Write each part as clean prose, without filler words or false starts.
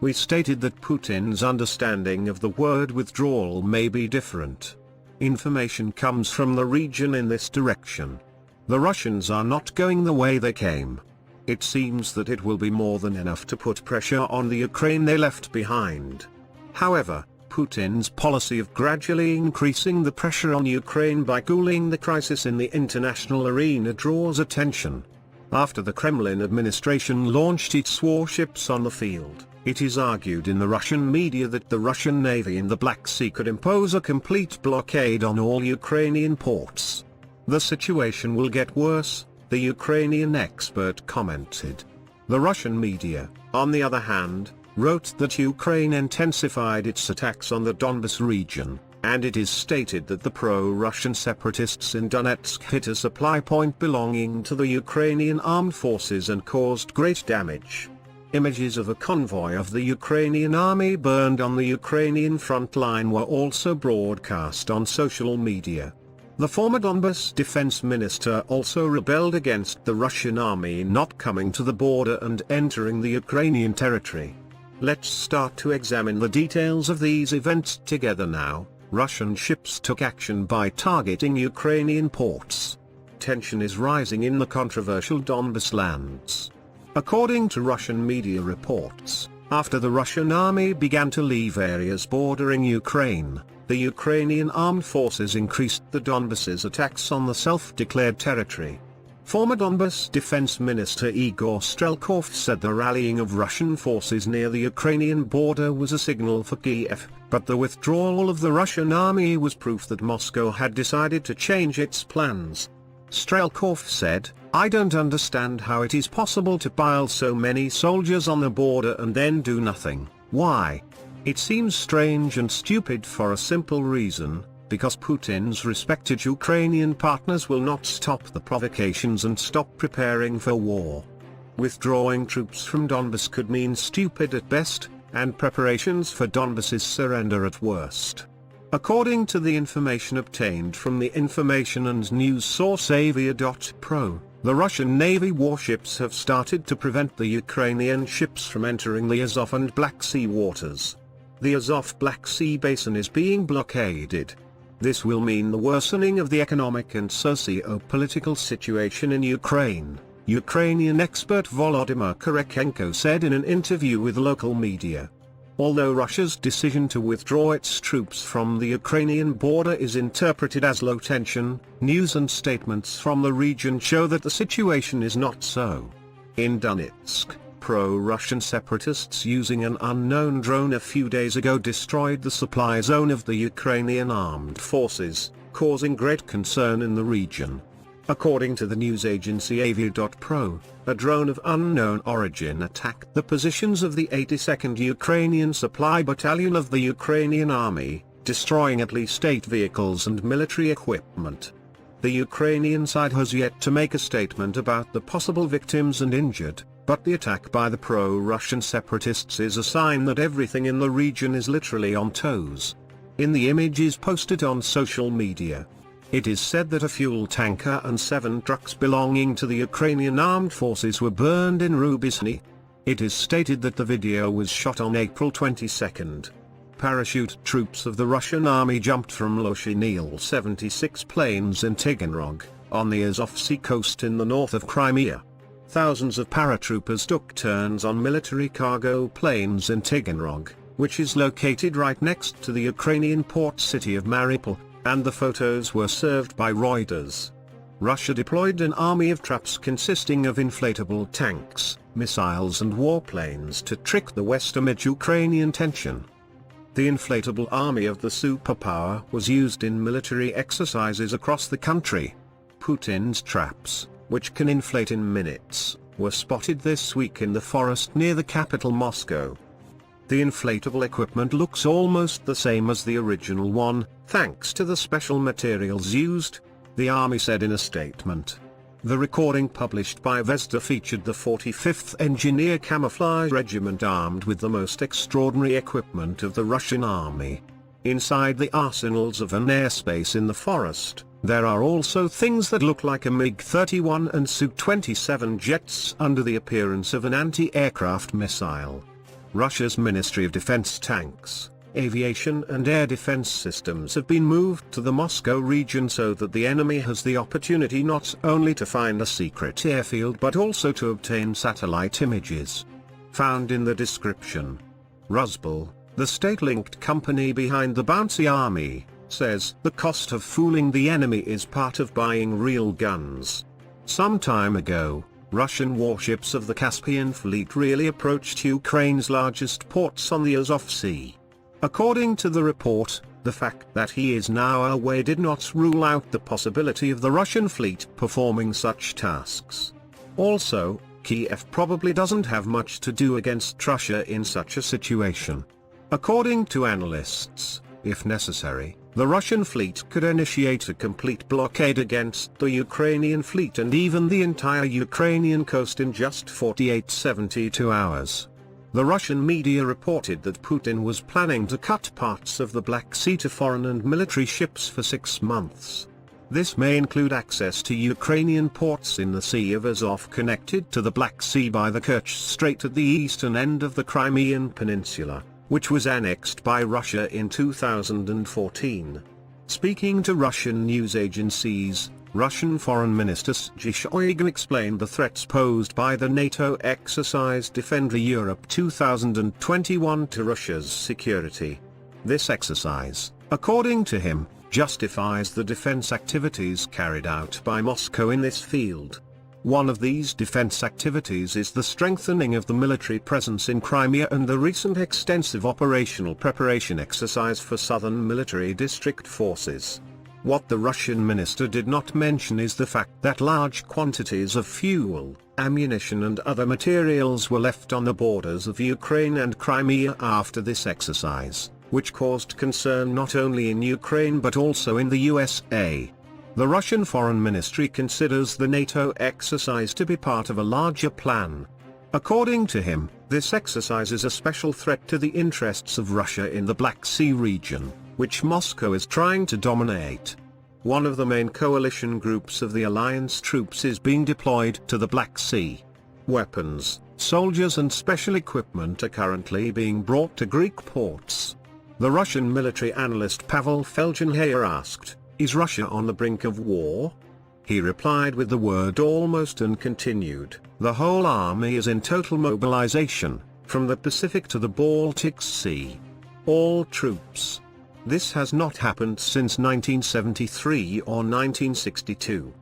We stated that Putin's understanding of the word withdrawal may be different. Information comes from the region in this direction. The Russians are not going the way they came. It seems that it will be more than enough to put pressure on the Ukraine they left behind. However, Putin's policy of gradually increasing the pressure on Ukraine by cooling the crisis in the international arena draws attention. After the Kremlin administration launched its warships on the field, it is argued in the Russian media that the Russian Navy in the Black Sea could impose a complete blockade on all Ukrainian ports. The situation will get worse, the Ukrainian expert commented. The Russian media, on the other hand, wrote that Ukraine intensified its attacks on the Donbas region, and it is stated that the pro-Russian separatists in Donetsk hit a supply point belonging to the Ukrainian armed forces and caused great damage. Images of a convoy of the Ukrainian army burned on the Ukrainian front line were also broadcast on social media. The former Donbas defense minister also rebelled against the Russian army not coming to the border and entering the Ukrainian territory. Let's start to examine the details of these events together now. Russian ships took action by targeting Ukrainian ports. Tension is rising in the controversial Donbas lands. According to Russian media reports, after the Russian army began to leave areas bordering Ukraine, the Ukrainian armed forces increased the Donbas's attacks on the self-declared territory. Former Donbas Defense Minister Igor Strelkov said the rallying of Russian forces near the Ukrainian border was a signal for Kiev, but the withdrawal of the Russian army was proof that Moscow had decided to change its plans. Strelkov said, "I don't understand how it is possible to pile so many soldiers on the border and then do nothing. Why? It seems strange and stupid for a simple reason, because Putin's respected Ukrainian partners will not stop the provocations and stop preparing for war. Withdrawing troops from Donbas could mean stupid at best, and preparations for Donbas's surrender at worst." According to the information obtained from the information and news source Avia.pro, the Russian Navy warships have started to prevent the Ukrainian ships from entering the Azov and Black Sea waters. The Azov-Black Sea basin is being blockaded. This will mean the worsening of the economic and socio-political situation in Ukraine, Ukrainian expert Volodymyr Kurychenko said in an interview with local media. Although Russia's decision to withdraw its troops from the Ukrainian border is interpreted as low tension, news and statements from the region show that the situation is not so. In Donetsk, pro-Russian separatists using an unknown drone a few days ago destroyed the supply zone of the Ukrainian armed forces, causing great concern in the region. According to the news agency Avia.pro, a drone of unknown origin attacked the positions of the 82nd Ukrainian Supply Battalion of the Ukrainian Army, destroying at least 8 vehicles and military equipment. The Ukrainian side has yet to make a statement about the possible victims and injured, but the attack by the pro-Russian separatists is a sign that everything in the region is literally on toes. In the images posted on social media, it is said that a fuel tanker and 7 trucks belonging to the Ukrainian armed forces were burned in Rubizhny. It is stated that the video was shot on April 22. Parachute troops of the Russian army jumped from Loshin Il-76 planes in Taganrog, on the Azov Sea coast in the north of Crimea. Thousands of paratroopers took turns on military cargo planes in Taganrog, which is located right next to the Ukrainian port city of Mariupol, and the photos were served by Reuters. Russia deployed an army of traps consisting of inflatable tanks, missiles and warplanes to trick the West amid Ukrainian tension. The inflatable army of the superpower was used in military exercises across the country. Putin's traps, which can inflate in minutes, were spotted this week in the forest near the capital Moscow. The inflatable equipment looks almost the same as the original one, thanks to the special materials used, the army said in a statement. The recording published by Vesda featured the 45th Engineer Camouflage Regiment armed with the most extraordinary equipment of the Russian army. Inside the arsenals of an airspace in the forest, there are also things that look like a MiG-31 and Su-27 jets under the appearance of an anti-aircraft missile. Russia's Ministry of Defense tanks, aviation and air defense systems have been moved to the Moscow region so that the enemy has the opportunity not only to find a secret airfield but also to obtain satellite images. Found in the description. Rusbel, the state-linked company behind the Bouncy Army, says the cost of fooling the enemy is part of buying real guns. Some time ago, Russian warships of the Caspian Fleet really approached Ukraine's largest ports on the Azov Sea. According to the report, the fact that he is now away did not rule out the possibility of the Russian fleet performing such tasks. Also, Kiev probably doesn't have much to do against Russia in such a situation. According to analysts, if necessary, the Russian fleet could initiate a complete blockade against the Ukrainian fleet and even the entire Ukrainian coast in just 48-72 hours. The Russian media reported that Putin was planning to cut parts of the Black Sea to foreign and military ships for 6 months. This may include access to Ukrainian ports in the Sea of Azov connected to the Black Sea by the Kerch Strait at the eastern end of the Crimean Peninsula, which was annexed by Russia in 2014. Speaking to Russian news agencies, Russian Foreign Minister Sergei Shoigu explained the threats posed by the NATO exercise Defender Europe 2021 to Russia's security. This exercise, according to him, justifies the defense activities carried out by Moscow in this field. One of these defense activities is the strengthening of the military presence in Crimea and the recent extensive operational preparation exercise for southern military district forces. What the Russian minister did not mention is the fact that large quantities of fuel, ammunition and other materials were left on the borders of Ukraine and Crimea after this exercise, which caused concern not only in Ukraine but also in the USA. The Russian Foreign Ministry considers the NATO exercise to be part of a larger plan. According to him, this exercise is a special threat to the interests of Russia in the Black Sea region, which Moscow is trying to dominate. One of the main coalition groups of the alliance troops is being deployed to the Black Sea. Weapons, soldiers and special equipment are currently being brought to Greek ports. The Russian military analyst Pavel Felgenhayer asked, "Is Russia on the brink of war?" He replied with the word almost and continued, "The whole army is in total mobilization, from the Pacific to the Baltic Sea. All troops. This has not happened since 1973 or 1962.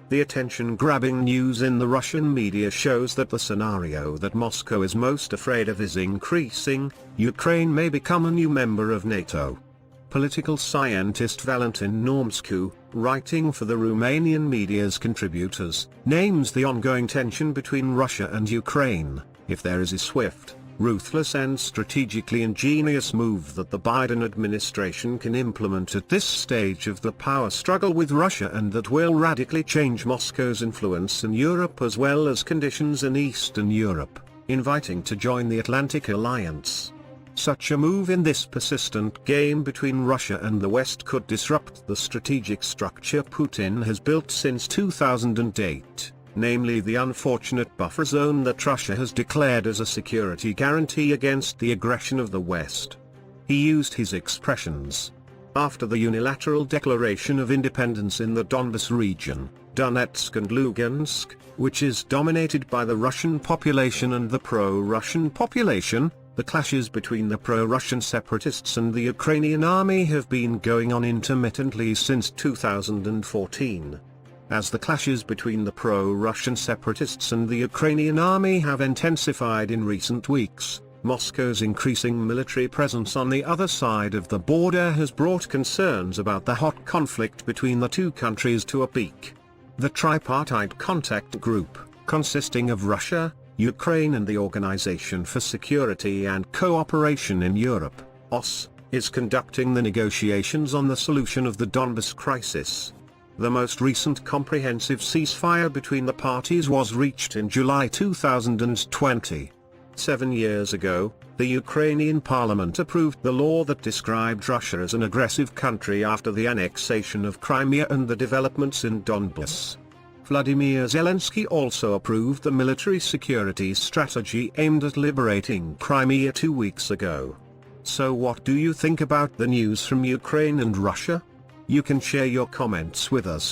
The attention-grabbing news in the Russian media shows that the scenario that Moscow is most afraid of is increasing. Ukraine may become a new member of NATO. Political scientist Valentin Normscu, writing for the Romanian media's contributors, names the ongoing tension between Russia and Ukraine, if there is a swift, ruthless and strategically ingenious move that the Biden administration can implement at this stage of the power struggle with Russia and that will radically change Moscow's influence in Europe as well as conditions in Eastern Europe, inviting to join the Atlantic Alliance. Such a move in this persistent game between Russia and the West could disrupt the strategic structure Putin has built since 2008. Namely the unfortunate buffer zone that Russia has declared as a security guarantee against the aggression of the West. He used his expressions. After the unilateral declaration of independence in the Donbas region, Donetsk and Lugansk, which is dominated by the Russian population and the pro-Russian population, the clashes between the pro-Russian separatists and the Ukrainian army have been going on intermittently since 2014. As the clashes between the pro-Russian separatists and the Ukrainian army have intensified in recent weeks, Moscow's increasing military presence on the other side of the border has brought concerns about the hot conflict between the two countries to a peak. The Tripartite Contact Group, consisting of Russia, Ukraine and the Organization for Security and Cooperation in Europe, OSCE, is conducting the negotiations on the solution of the Donbas crisis. The most recent comprehensive ceasefire between the parties was reached in July 2020. 7 years ago, the Ukrainian parliament approved the law that described Russia as an aggressive country after the annexation of Crimea and the developments in Donbas. Vladimir Zelensky also approved the military security strategy aimed at liberating Crimea 2 weeks ago. So what do you think about the news from Ukraine and Russia? You can share your comments with us